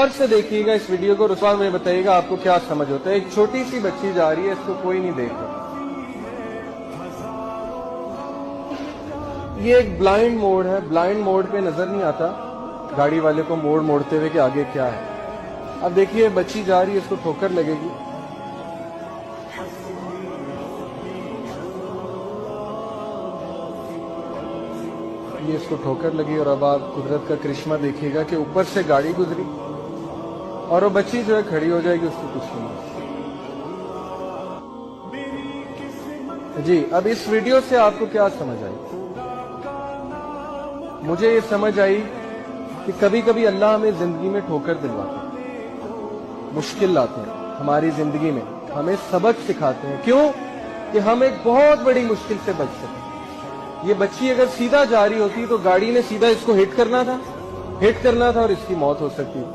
غور سے دیکھیے گا اس ویڈیو کو، اس میں بتائیے گا آپ کو کیا سمجھ ہوتا ہے۔ ایک چھوٹی سی بچی جا رہی ہے، اس کو کوئی نہیں دیکھ رہا۔ یہ ایک بلائنڈ موڑ ہے، بلائنڈ موڑ پہ نظر نہیں آتا گاڑی والے کو موڑ موڑتے ہوئے کہ آگے کیا ہے۔ اب دیکھیے بچی جا رہی ہے، اس کو ٹھوکر لگے گی۔ یہ اس کو ٹھوکر لگی اور اب آپ قدرت کا کرشمہ دیکھیے گا کہ اوپر سے گاڑی گزری اور وہ بچی جو ہے کھڑی ہو جائے گی، اس کو کچھ نہیں۔ جی اب اس ویڈیو سے آپ کو کیا سمجھ آئی؟ مجھے یہ سمجھ آئی کہ کبھی کبھی اللہ ہمیں زندگی میں ٹھوکر دلواتے ہیں، مشکل لاتے ہیں ہماری زندگی میں، ہمیں سبق سکھاتے ہیں۔ کیوں؟ کہ ہم ایک بہت بڑی مشکل سے بچ سکیں۔ یہ بچی اگر سیدھا جا رہی ہوتی تو گاڑی نے سیدھا اس کو ہٹ کرنا تھا اور اس کی موت ہو سکتی۔